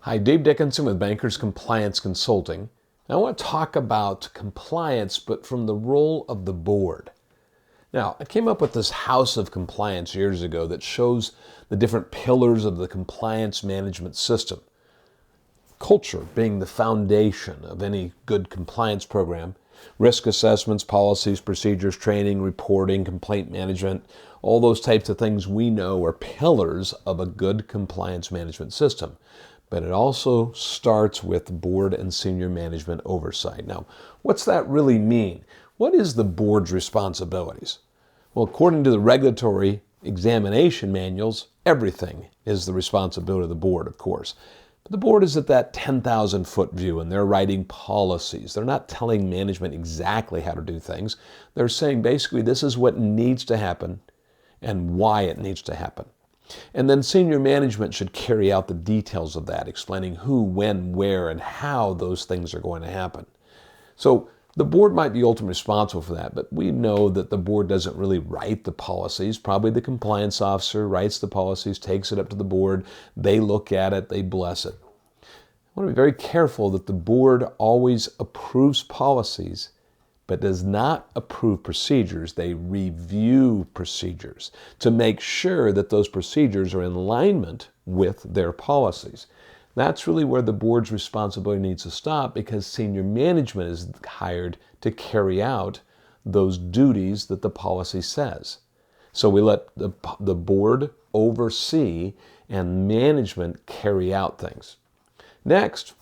Hi, Dave Dickinson with Bankers Compliance Consulting. I want to talk about compliance, but from the role of the board. Now, I came up with this house of compliance years ago that shows the different pillars of the compliance management system. Culture being the foundation of any good compliance program. Risk assessments, policies, procedures, training, reporting, complaint management, all those types of things we know are pillars of a good compliance management system. But it also starts with board and senior management oversight. Now, what's that really mean? What is the board's responsibilities? Well, according to the regulatory examination manuals, everything is the responsibility of the board, of course. But the board is at that 10,000-foot view, and they're writing policies. They're not telling management exactly how to do things. They're saying basically this is what needs to happen and why it needs to happen. And then senior management should carry out the details of that, explaining who, when, where, and how those things are going to happen. So the board might be ultimately responsible for that, but we know that the board doesn't really write the policies. Probably the compliance officer writes the policies, takes it up to the board, they look at it, they bless it. I want to be very careful that the board always approves policies but does not approve procedures. They review procedures to make sure that those procedures are in alignment with their policies. That's really where the board's responsibility needs to stop, because senior management is hired to carry out those duties that the policy says. So we let the board oversee and management carry out things. Next,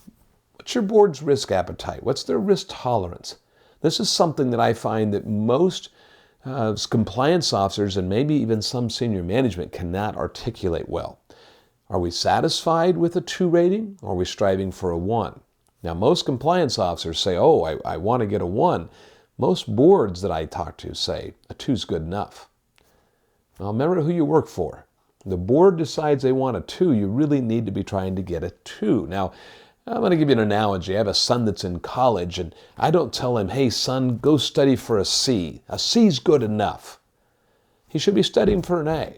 what's your board's risk appetite? What's their risk tolerance? This is something that I find that most compliance officers and maybe even some senior management cannot articulate well. Are we satisfied with a 2 rating, or are we striving for a 1? Now, most compliance officers say, oh, I want to get a 1. Most boards that I talk to say a 2 is good enough. Now, remember who you work for. The board decides they want a 2, you really need to be trying to get a 2. Now, I'm going to give you an analogy. I have a son that's in college, and I don't tell him, hey, son, go study for a C. A C's good enough. He should be studying for an A.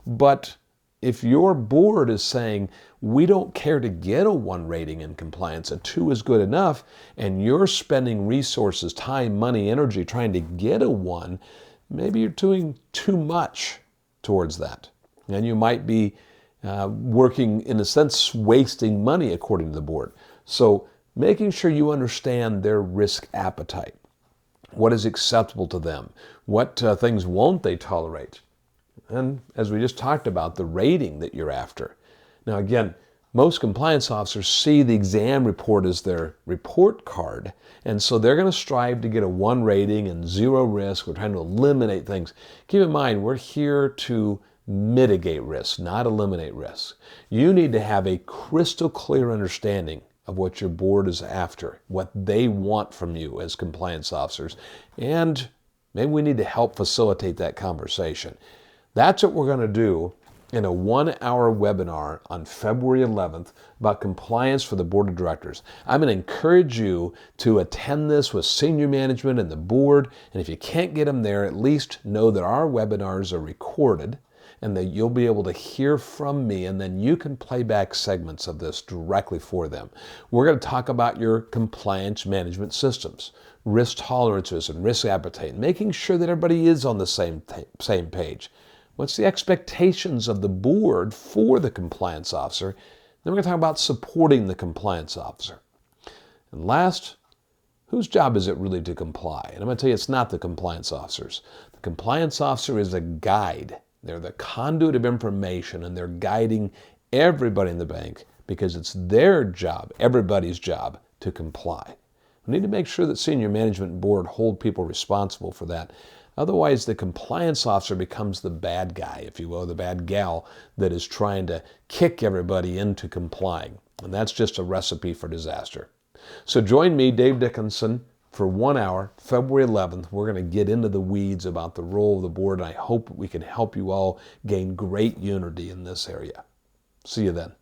But if your board is saying, we don't care to get a 1 rating in compliance, a 2 is good enough, and you're spending resources, time, money, energy trying to get a 1, maybe you're doing too much towards that. And you might be working, in a sense, wasting money according to the board. So making sure you understand their risk appetite. What is acceptable to them? What things won't they tolerate? And as we just talked about, the rating that you're after. Now again, most compliance officers see the exam report as their report card, and so they're going to strive to get a 1 rating and 0 risk. We're trying to eliminate things. Keep in mind, we're here to mitigate risk, not eliminate risk. You need to have a crystal clear understanding of what your board is after, what they want from you as compliance officers, and maybe we need to help facilitate that conversation. That's what we're going to do in a 1-hour webinar on February 11th about compliance for the board of directors. I'm going to encourage you to attend this with senior management and the board, and if you can't get them there, at least know that our webinars are recorded and that you'll be able to hear from me, and then you can play back segments of this directly for them. We're going to talk about your compliance management systems, risk tolerances and risk appetite, making sure that everybody is on the same page. What's the expectations of the board for the compliance officer? Then we're going to talk about supporting the compliance officer. And last, whose job is it really to comply? And I'm going to tell you, it's not the compliance officers. The compliance officer is a guide. They're the conduit of information, and they're guiding everybody in the bank because it's their job, everybody's job, to comply. We need to make sure that senior management and board hold people responsible for that. Otherwise, the compliance officer becomes the bad guy, if you will, the bad gal that is trying to kick everybody into complying. And that's just a recipe for disaster. So join me, Dave Dickinson, for 1 hour, February 11th. We're going to get into the weeds about the role of the board, and I hope we can help you all gain great unity in this area. See you then.